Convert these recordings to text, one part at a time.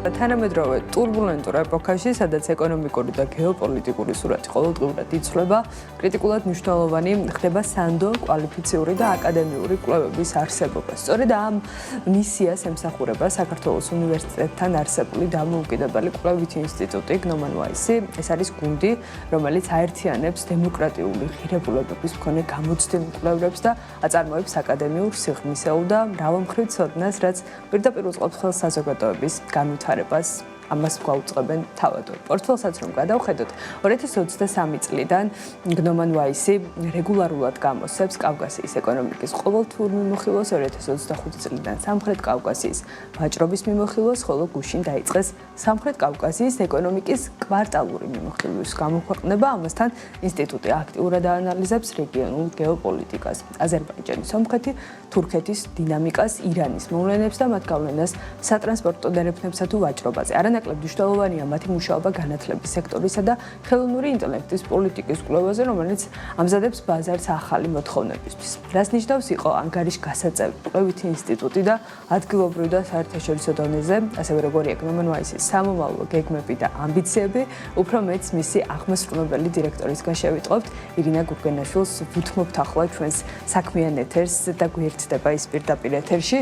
თანამედროვე ტურბულენტურ ეპოქაში, სადაც ეკონომიკური და გეოპოლიტიკური სურათი ყოველდღიურად იცვლება, კრიტიკულად მნიშვნელოვანი ხდება სანდო კვალიფიციური და აკადემიური კვლევების არსებობა. სწორედ ამ მისიას ემსახურება საქართველოს უნივერსიტეტთან არსებული დამოუკიდებელი კვლევითი ინსტიტუტი გნომან ვაისი. ეს არის გუნდი, რომელიც აერთიანებს დემოკრატიული ღირებულებების მქონე გამოცდილ კვლევრებს და აწარმოებს აკადემიურ სიღრმისეულ და მრავალმხრივ ცოდნას, რაც პირდაპირ უწყობს ხელს საზოგადოების განვითარებას. ამას გვაუწყებენ თავადო. პორტფელსაც რომ გადავხედოთ, 2023 წლიდან გნომან ვაისი რეგულარულად გამოსცემს კავკასიის ეკონომიკის ყოველთვიურ მიმოხილვას, 2025 წლიდან სამხრეთ კავკასიის ვაჭრობის მიმოხილვას, ხოლო გუშინ დაიწყეს სამხრეთ კავკასიის ეკონომიკის კვარტალური მიმოხილვის გამოქვეყნება. ამასთან ინსტიტუტი აქტიურად აანალიზებს რეგიონულ გეოპოლიტიკას, აზერბაიჯანის, სომხეთი, თურქეთის დინამიკას, ირანის მოვლენებს და მათ გავლენას სატრანსპორტო დერეფნებსა თუ ვაჭრობაზე. არანაკლებ მნიშვნელოვანია მათი მუშაობა განათლების სექტორისა და ხელოვნური ინტელექტის პოლიტიკის კვლევაზე, რომელიც ამზადებს ბაზარს ახალი მოთხოვნებისთვის. რას ნიშნავს იყო ანგარიშგასაწევი კვლევითი ინსტიტუტი და ადგილობრივ და საერთაშორისო დონეზე, ასევე როგორია გნომან ვაისის სამომავლო გეგმები და ამბიციები, უფრო მეც მისი აღმასრულებელი დირექტორისგან შევიტყობთ. ირინა გურგენაშვილს ვუთმობთ ახლა ჩვენს საქმიან ეთერს და გვერდდება ის პირდაპირ ეთერში.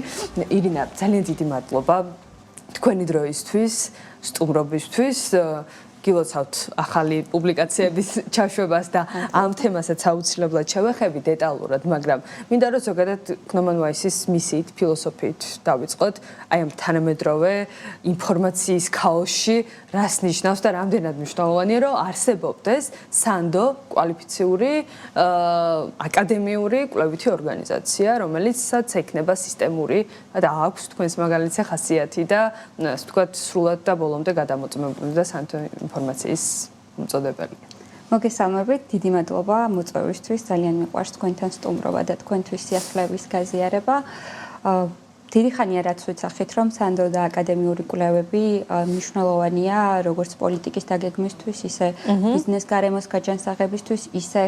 ირინა, ძალიან დიდი მადლობა თქვენი დროისთვის, სტუმრობისთვის. გილოცავთ ახალი პუბლიკაციების ჩაშვებას და ამ თემასაც აუცილებლად შევეხები დეტალურად, მაგრამ მინდა რომ ზოგადად გნომან ვაისის მისიით, ფილოსოფიით დავიწყოთ, აი ამ თანამედროვე ინფორმაციის ქაოსში რას ნიშნავს და რამდენად მნიშვნელოვანია რომ არსებობდეს სანდო კვალიფიციური აკადემიური კვლევითი ორგანიზაცია, რომელიცაც ექნება სისტემური და აქვს თქვენს მაგალითზე ხასიათი და ასე ვთქვათ, სრულად და ბოლომდე გადამოწმებული და სანდო ინფორმაციის მოწოდებელი. მოგესალმებით, დიდი მადლობა მოწვევისთვის, ძალიან მიყვარს თქვენთან სტუმრობა და თქვენთვის სიახლეების გაზიარება. დიდი ხანია რაც ვიცახით, რომ სანდო და აკადემიური კვლევები მნიშვნელოვანია როგორც პოლიტიკის დაგეგმისთვის, ისე ბიზნეს გარემოს გაჯანსაღებისთვის, ისე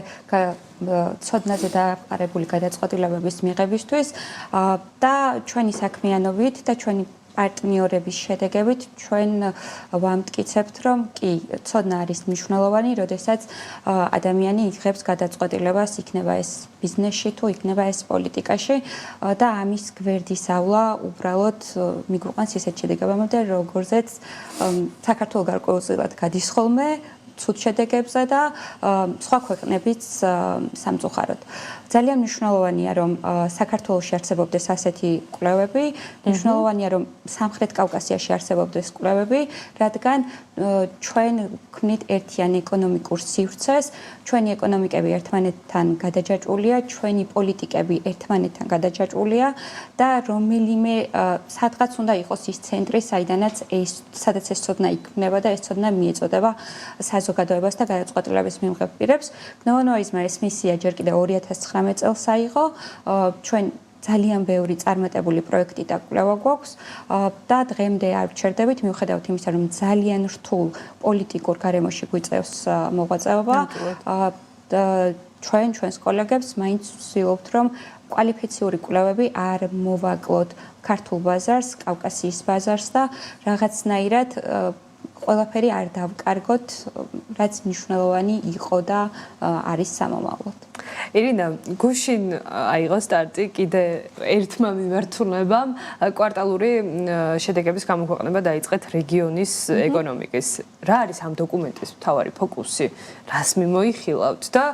ცოდნაზე დაყარებული გადაწყვეტილებების მიღებისთვის და ჩვენი საქმიანობით და ჩვენი პარტნიორების შედეგებით ჩვენ ვამტკიცებთ, რომ კი, ცოდნა არის მნიშვნელოვანი, როდესაც ადამიანი იღებს გადაწყვეტილებას, იქნება ეს ბიზნესში თუ იქნება ეს პოლიტიკაში და ამის გვერდისავლა უბრალოდ მიგვიყვანს ისეთ შედეგებამდე, როგორზეც საქართველოს გარკვეულწილად გადის ხოლმე ცუდ შედეგებზე და სხვა ქვეყნებიც სამწუხაროდ. ძალიან მნიშვნელოვანია, რომ საქართველოში არსებობდეს ასეთი კვლევები, მნიშვნელოვანია, რომ სამხრეთ კავკასიაში არსებობდეს კვლევები, რადგან ჩვენ ვქმნით ერთიან ეკონომიკურ სივრცეს, ჩვენი ეკონომიკები ერთმანეთთან გადაჯაჭვულია, ჩვენი პოლიტიკები ერთმანეთთან გადაჯაჭვულია და რომელიმე სადღაც უნდა იყოს ის ცენტრი, სადაც ეს ცოდნა იქმნება და ეს ცოდნა მიეწოდება საზოგადოებას და გადაწყვეტილების მიღებ პირებს. გნომან ვაისმა ეს მისია ჯერ კიდევ 2019 წელს აიღო, ჩვენ ძალიან ბევრი წარმატებული პროექტი და კვლევა გვაქვს და დღემდე არ ვჩერდებით, მიუხედავად იმისა, რომ ძალიან რთულ პოლიტიკურ გარემოში გვიწევს მოღვაწეობა. ჩვენს კოლეგებს მაინც ვცდილობთ, რომ კვალიფიციური კვლევები არ მოვაკლოთ ქართულ ბაზარს, კავკასიის ბაზარს და რაღაცნაირად ყველაფერი არ დავკარგოთ, რაც მნიშვნელოვანი იყო და არის სამომავლოდ. ირინა, გუშინ აიღო სტარტი კიდე ერთმა მიმართულებამ კვარტალური შედეგების გამოქვეყნება დაიწყეთ რეგიონის ეკონომიკის. რა არის ამ დოკუმენტის მთავარი ფოკუსი? რას მიმოიხილავთ და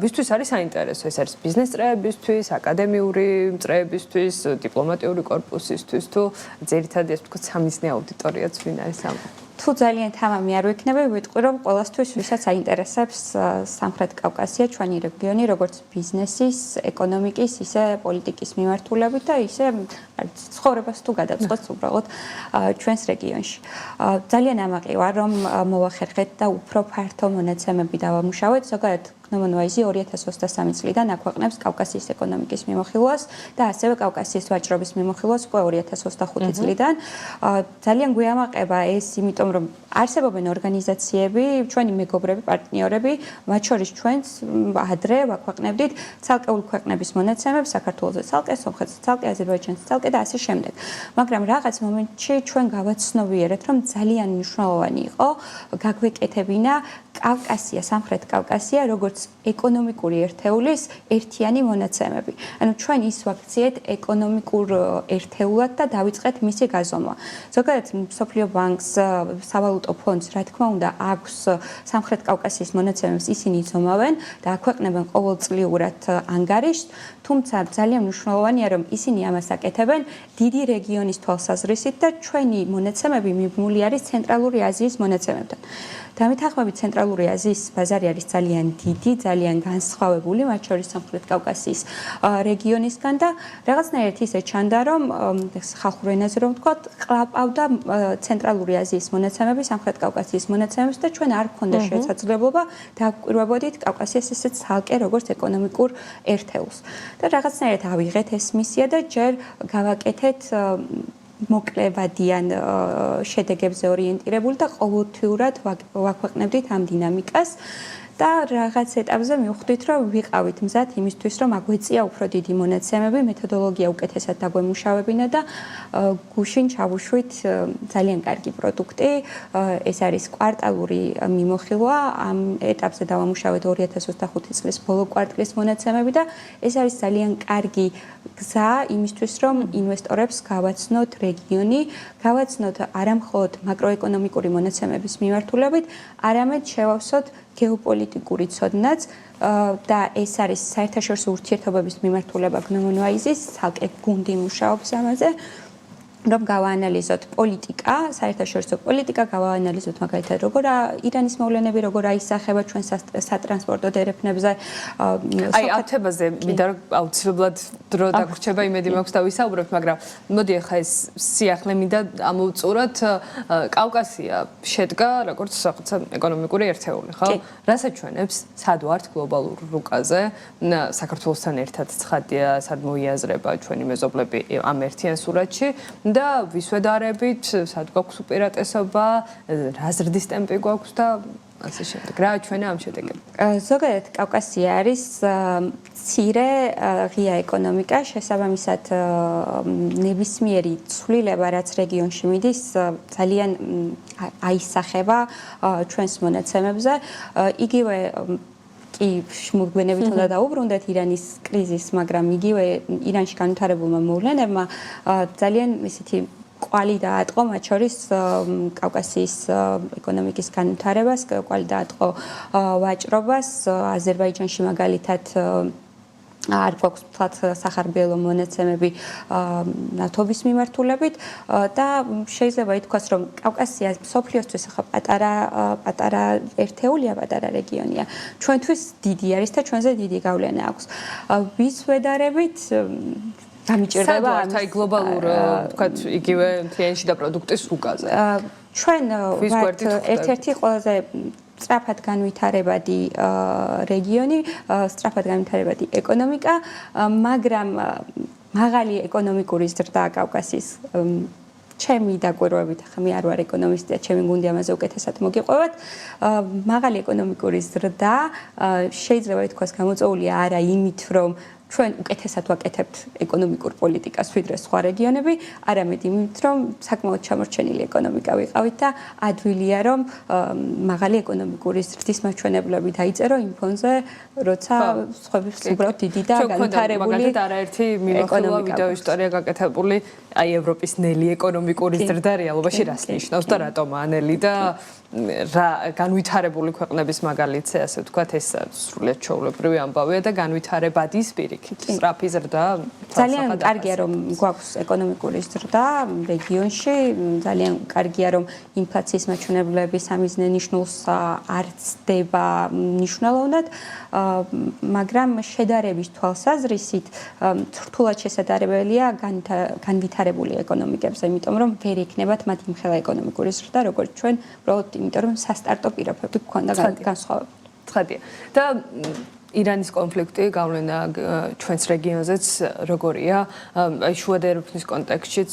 ვისთვის არის საინტერესო? ეს არის ბიზნეს წრეებისთვის, აკადემიური წრეებისთვის, დიპლომატიური კორპუსისთვის თუ ძირითადად ეს ვთქვათ სამიზნე აუდიტორიაც ვინ არის ამ? თუ ძალიან თამამი არ ვიქნები, ვიტყვი რომ ყველასთვის ვისაც აინტერესებს სამხრეთ კავკასია, ჩვენი რეგიონი, როგორც ბიზნესის, ეკონომიკის, ისე პოლიტიკის მიმართულებით და ისე ცხოვრებას თუ გადაწყვეტს უბრალოდ ჩვენს რეგიონში. ძალიან ამაყი ვარ, რომ მოვახერხეთ და უფრო ფართო მონაცემები დავამუშავეთ. ზოგადად გნომონოიზი 2023 წლიდან აქვეყნებს კავკასიის ეკონომიკის მიმოხილვას და ასევე კავკასიის ვაჭრობის მიმოხილვას უკვე 2025 წლიდან. ძალიან გვიამაყება ეს, იმიტომ რომ არსებობენ ორგანიზაციები, ჩვენი მეგობრები, პარტნიორები, მათ შორის ჩვენც ადრე ვაქვეყნებდით ცალკეული ქვეყნების მონაცემებს, საქართველოზე ცალკე, სომხეთზე ცალკე, აზერბაიჯანზე ცალკე და ასე შემდეგ. მაგრამ რაღაც მომენტში ჩვენ გავაცნობიერეთ, რომ ძალიან მნიშვნელოვანი იყო გაგვეკეთებინა კავკასია, სამხრეთ კავკასია, როგორც ეკონომიკური ერთეულის ერთიანი მონაცემები. ანუ ჩვენ ის ვაქციეთ ეკონომიკურ ერთეულად და დავიწყეთ მისი გაზომვა. ზოგადად მსოფლიო ბანკს, სავალუტო ფონდს, რა თქმა უნდა, აქვს სამხრეთ კავკასიის მონაცემებს ისინი იზომავენ და აქვეყნებენ ყოველწლიურად ანგარიშს, თუმცა ძალიან მნიშვნელოვანია, რომ ისინი ამას აკეთებენ დიდი რეგიონის თვალსაზრისით და ჩვენი მონაცემები მიბმული არის ცენტრალური აზიის მონაცემებთან. დამეთანხმებით ცენტრალური აზიის ბაზარი არის ძალიან დიდი, ძალიან განსხვავებული, მათ შორის სამხრეთ კავკასიის რეგიონისგან და რაღაცნაირად ისე ჩანდა, რომ ხალხურ ენაზე რომ ვთქვათ, ყლაპავდა ცენტრალური აზიის მონაცემები სამხრეთ კავკასიის მონაცემებს და ჩვენ არ გქონდა შესაძლებლობა დავკვირვებოდით კავკასიას ისე ცალკე როგორც ეკონომიკურ ერთეულს. და რაღაცნაირად ავიღეთ ეს მისია და ჯერ გავაკეთეთ მოკლებადიან შედეგებზე ორიენტირებული და ყოველთვიურად ვაქვეყნებდით ამ დინამიკას და რაღაც ეტაპზე მივხვდით, რომ ვიყავით მზად იმისთვის, რომ აგვეწია უფრო დიდი მონაცემები, მეთოდოლოგია უკეთესად დაგვემუშავებინა და გუშინ ჩავუშვით ძალიან კარგი პროდუქტი. ეს არის კვარტალური მიმოხილვა. ამ ეტაპზე დავამუშავეთ 2025 წლის ბოლო კვარტლის მონაცემები და ეს არის ძალიან კარგი გზა იმისთვის, რომ ინვესტორებს გავაცნოთ რეგიონი, გავაცნოთ არამხოლოდ მაკროეკონომიკური მონაცემების მიმართულებით, არამედ შევავსოთ გეოპოლიტიკური ცოდნაც და ეს არის საერთაშორისო ურთიერთობების მიმართულება გნომონოიზის, ცალკე გუნდი მუშაობს ამაზე. რომ გავაანალიზოთ პოლიტიკა, საერთაშორისო პოლიტიკა, გავაანალიზოთ მაგალითად როგორ ირანის მოვლენები როგორ აისახება ჩვენ სატრანსპორტო დერეფნებზე. აი ამ თემაზე მინდა რომ აუცილებლად დრო დაგვრჩება, იმედი მაქვს და ვისაუბრებთ, მაგრამ მოდი ახლა ეს სიახლე მინდა ამოვწუროთ. კავკასია შედგა როგორც სახელმწიფო ეკონომიკური ერთეული, ხო? რასაც ჩვენებს სად ვართ გლობალურ რუკაზე, საქართველოსთან ერთად ცხადია, სად მოიაზრება ჩვენი მეზობლები ამ ერთიან სურათში. და ვისვედარებით, სად გვაქვს უპირატესობა, რა ზრდის ტემპი გვაქვს და ასე შემდეგ. რა ჩვენა ამ შედეგები? ზოგადად კავკასია არის მცირე ღია ეკონომიკა, შესაბამისად ნებისმიერი ცვლილება, რაც რეგიონში მიდის, ძალიან აისახება ჩვენს მონაცემებზე. იგივე კი შმულგვენებით უნდა დაუბრუნდეთ ირანის კრიზისს, მაგრამ იგივე ირანში განვითარებულმა მოვლენებმა ძალიან ისეთი კვალი დაატყო, მათ შორის კავკასიის ეკონომიკის განვითარებას, კვალი დაატყო ვაჭრობას, აზერბაიჯანში მაგალითად არ გვაქვს თლად სახარბიელო მონაცემები ნავთობის მიმართულებით და შეიძლება ითქვას, რომ კავკასია მსოფლიოსთვის ახლა პატარა ერთეულია, პატარა რეგიონია. ჩვენთვის დიდი არის და ჩვენზე დიდი გავლენა აქვს. ვისვედარებით გამიჭირდება ამის აი გლობალურ თქვათ იგივე მთლიანში და პროდუქტის რუკაზე. ჩვენ ვართ ერთ-ერთი ყველაზე სწრაფად განვითარებადი რეგიონი, სწრაფად განვითარებადი ეკონომიკა, მაგრამ მაღალი ეკონომიკური ზრდა კავკასიის ჩემი დაკვირვებით, ახლა მე არ ვარ ეკონომისტი და ჩემი გუნდი ამაზე უკეთესად მოგიყვებათ. მაღალი ეკონომიკური ზრდა შეიძლება ითქვას გამოწვეულია არა იმით, რომ ჩვენ უკეთესად ვაკეთებთ ეკონომიკურ პოლიტიკას ვიდრე სხვა რეგიონები, არამედ იმით, რომ საკმაოდ ჩამორჩენილი ეკონომიკა ვიყავით და ადვილია, რომ მაღალი ეკონომიკური ზრდის მაჩვენებლები დაიწერო იმ ფონზე, როცა სხვების უბრალოდ დიდი და განვითარებული მაგალითად არაერთი მიმოხილვა ვიდეო ისტორია გაკეთებული, აი ევროპის ნელი ეკონომიკური ზრდა რეალობაში რას ნიშნავს და რატომაა ნელი და რა განვითარებული ქვეყნების მაგალითზე, ასე ვთქვათ, ეს სრულიად ჩვეულებრივი ამბავია და განვითარებადის პირიქით. სწრაფი ზრდა ძალიან კარგია, რომ გვაქვს ეკონომიკური ზრდა რეგიონში, ძალიან კარგია, რომ ინფლაციის მაჩვენებლები სამიზნე ნიშნულს არ ცდება მნიშვნელოვნად, მაგრამ შედარების თვალსაზრისით რთულად შესაძლებელია განვითარებული ეკონომიკებზე, იმიტომ რომ ვერ იქნებათ მათ იმხელა ეკონომიკური ზრდა, როგორც ჩვენ, უბრალოდ იმიტომ რომ სასტარტო პირობები გვქონდა განსხვავებული. ცხადია. და ირანის კონფლიქტი გავლენა ჩვენს რეგიონზეც როგორია? აი შუა და ეროვნულ კონტექსტშიც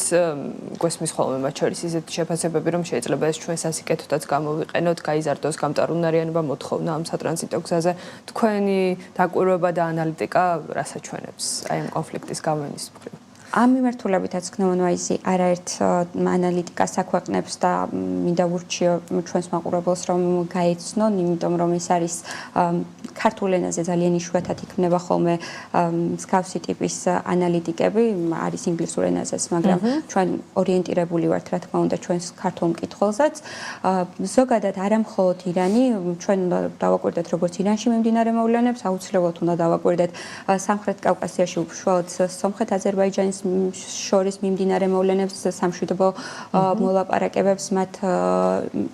გვესმის ხოლმე მათ შორის ისეთი შეფასებები, რომ შეიძლება ეს ჩვენ სასიკეთოდაც გამოვიყენოთ, გაიზარდოს გამტარუნარიანობა მოთხოვნა ამ სატრანზიტო გზაზე. თქვენი დაკვირვება და ანალიტიკა რას აჩვენებს აი ამ კონფლიქტის გავლენის მხრივ? ამ მიმართულებითაც გნომონვაიზი არაერთ ანალიტიკას აქვეყნებს და მინდა ვურჩიო ჩვენს მაყურებელს რომ გაეცნონ, იმიტომ რომ ეს არის ქართულ ენაზე ძალიან იშვიათად იქმნება ხოლმე მსგავსი ტიპის ანალიტიკები, არის ინგლისურ ენაზეც, მაგრამ ჩვენ ორიენტირებული ვართ რა თქმა უნდა ჩვენს ქართულ მკითხველზეც. ზოგადად არა მხოლოდ ირანი, ჩვენ დავაკვირდეთ როგორც ირანში მიმდინარე მოვლენებს, აუცილებლად უნდა დავაკვირდეთ სამხრეთ კავკასიაში, უშუალოდ სომხეთ-აზერბაიჯანის შორის მიმდინარე მოვლენებს, სამშვიდობო მოლაპარაკებებს, მათ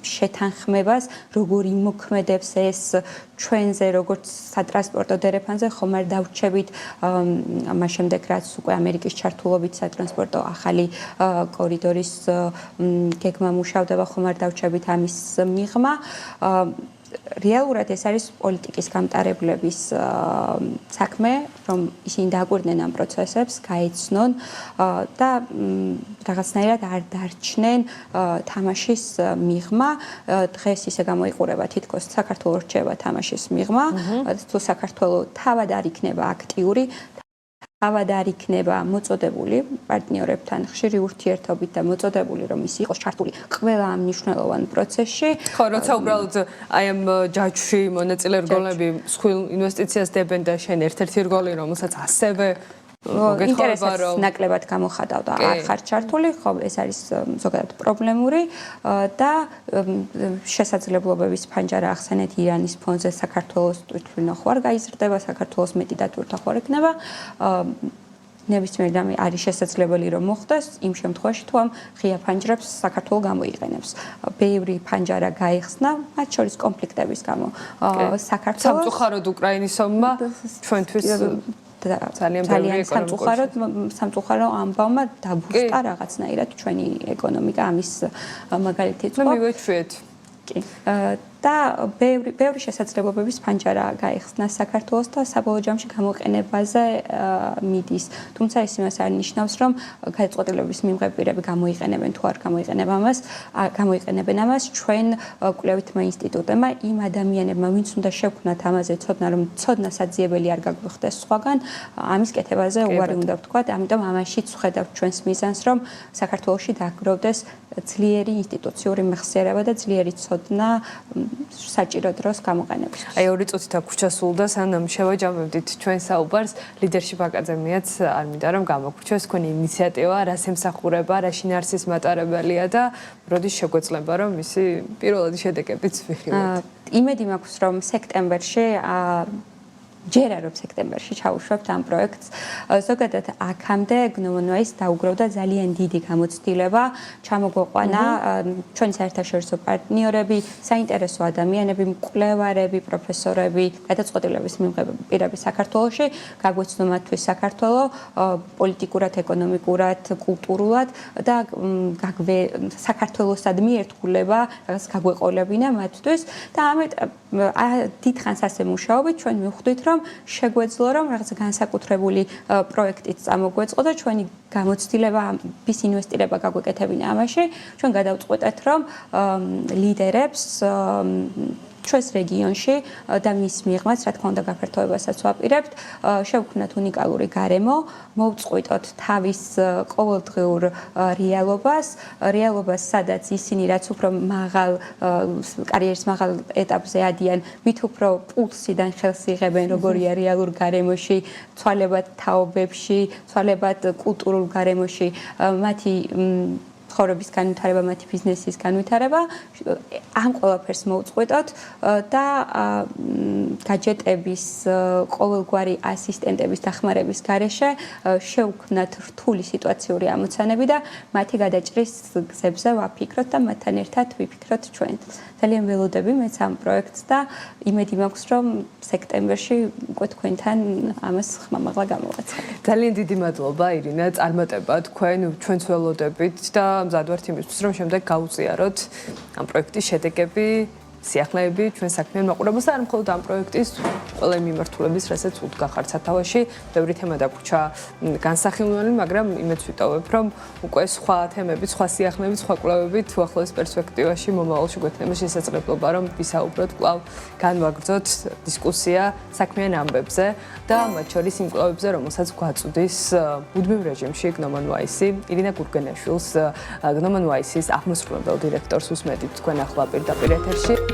შეთანხმებას, როგორ იმოქმედებს ეს ჩვენზე, როგორც სატრანსპორტო დერეფანზე, ხომ არ დავრჩებით მას შემდეგ, რაც უკვე ამერიკის ჩართულობით სატრანსპორტო ახალი კორიდორის გეგმა მუშავდება, ხომ არ დავრჩებით ამის მიღმა. რეალურად ეს არის პოლიტიკის გამტარებლების საქმე, რომ ისინი დააკვირდნენ ამ პროცესებს, გაეცნონ და რაღაცნაირად არ დარჩნენ თამაშის მიღმა. დღეს ისე გამოიყურება თითქოს საქართველოს რჩება თამაშის მიღმა, თუ საქართველოს თავად არ იქნება აქტიური, თავად არ იქნება მოწოდებული პარტნიორებთან ხშირი ურთიერთობით და მოწოდებული რომ ის იყოს ჩართული ყველა ამ მნიშვნელოვან პროცესში. ხო, როცა უბრალოდ აი ამ ჯაჭვში მონაწილე რგოლები მსხვილ ინვესტიციას დებენ და შენ ერთ-ერთი რგოლი რომელსაც ასევე ინტერესებს ნაკლებად გამოხატავ და არ ხარ ჩართული, ხო, ეს არის ზოგადად პრობლემური და შესაძლებლობების ფანჯარა ახსენეთ ირანის ფონზე საქართველოს თვითმფრინავ ხوار გაიზრდება, საქართველოს მეტი დატვირთვა ხوار ექნება. ნებისმიერ რამე არის შესაძლებელი რომ მოხდეს იმ შემთხვევაში თუ ამ ღია ფანჯრებს საქართველოს გამოიყენებს. ბევრი ფანჯარა გაიხსნა, მათ შორის კონფლიქტების გამო. საქართველოს სამწუხაროდ უკრაინის ომმა ჩვენთვის ძალიან სამწუხარო ამბავმა დაბუსტა რაღაცნაირად ჩვენი ეკონომიკა ამის მაგალითიც ხო მივეჩვიეთ და ბევრი შესაძლებლობების ფანჯარა გაიხსნა საქართველოს და საბოლოო ჯამში გამოყენებაზე მიდის. თუმცა ეს იმას არ ნიშნავს, რომ გადაწყვეტილების მიმღებირები გამოიყენებენ თუ არ გამოიყენებენ ამას. ჩვენ კვლევითმა ინსტიტუტებმა იმ ადამიანებმა, ვინც უნდა შევქმნათ ამაზე ცოდნა, რომ ცოდნა საძიებელი არ გაგვიხდეს სხვაგან, ამის კეთებაზე უარი უნდა ვთქვათ. ამიტომ ამაშიც ვხედავთ ჩვენს მიზანს, რომ საქართველოში დაგროვდეს ძლიერი ინსტიტუციური მეხსიერება და ძლიერი ცოდნა საჭირო დროს გამოყენების. აი 2 წუთით აქ ჩასულდა, სანამ შევაჯამებდით ჩვენ საუბარს, ლიდერშიპ აკადემიაც არ მინდა რომ გამოგვჩვეს თქვენი ინიციატივა, რას ემსახურება, რა შინაარსის მატარებელია და როდის შეგვეძლება რომ მისი პირველადი შედეგებიც ვიხილოთ. იმედი მაქვს რომ სექტემბერში ჯერა რომ სექტემბერში ჩავუშვებთ ამ პროექტს. ზოგადად აქამდე გნომონვაის დაუგროვდა ძალიან დიდი გამოცდილება, ჩამოგვეყვანა ჩვენი საერთაშორისო პარტნიორები, საინტერესო ადამიანები, მკვლევარები, პროფესორები, გადაწყვეტილების მიღებები საქართველოში, გაგვეცნო მათთვის საქართველო პოლიტიკურად, ეკონომიკურად, კულტურულად და საქართველოსადმი ერთგულება რაღაც გაგვეყოლებინა მათთვის და ამით დიდხანს ასე მუშაობით ჩვენ მივხვდით რომ შეგვეძლო რომ რაღაც განსაკუთრებული პროექტით წამოგვეწყო და ჩვენი გამოცდილება ვის ინვესტირება გაგვეკეთებინა ამაში ჩვენ გადავწყვეტეთ რომ ლიდერებს ჩვენს რეგიონში და მის მიღმაც რა თქმა უნდა გაფართოებასაც ვაპირებთ შევქმნათ უნიკალური გარემო მოვწყვიტოთ თავის ყოველდღიურ რეალობას სადაც ისინი რაც უფრო მაღალ კარიერის მაღალ ეტაპზე ადიან მით უფრო პულსიდან ხელს იღებენ როგორია რეალურ გარემოში ცვალებად თაობებში ცვალებად კულტურულ გარემოში მათი ცხოვრების განვითარება, მათი ბიზნესის განვითარება, ამ ყველაფერს მოვწყვეტოთ და გაჯეტების, ყოველგვარი ასისტენტების დახმარების გარეშე შევქმნათ რთული სიტუაციური ამოცანები და მათი გადაჭრის გზებზე ვაფიქროთ და მათთან ერთად ვიფიქროთ ჩვენ. ძალიან ველოდები მეც ამ პროექტს და იმედი მაქვს, რომ სექტემბერში უკვე თქვენთან ამას ხმამაღლა გამოვაცხადებ. ძალიან დიდი მადლობა ირინა, წარმატება თქვენ, ჩვენც ველოდებით და მზად ვართ იმისთვის, რომ შემდეგ გავუზიაროთ ამ პროექტის შედეგები სიახლეები ჩვენ საქმიან მაყურებელს და არ მხოლოდ ამ პროექტის ყველა მიმართულების, რასაც უდგახართ სათავეში, ბევრი თემა დაგვრჩა განსახილველი, მაგრამ იმედს ვიტოვებ, რომ უკვე სხვა თემები, სხვა სიახლეები, სხვა კვლევები თუ ახლოს პერსპექტივაში მომავალში გვექნება შესაძლებლობა, რომ ვისაუბროთ კვლავ განვაგრძოთ დისკუსია საქმიან ამბებზე და მათ შორის იმ კვლევებზე, რომელსაც გვაწვდის მუდმივ რეჟიმში გნომან ვაისი, ირინა გურგენაშვილს, გნომან ვაისის აღმასრულებელ დირექტორს უსმედით თქვენ ახლა პირდაპირ ეთერში.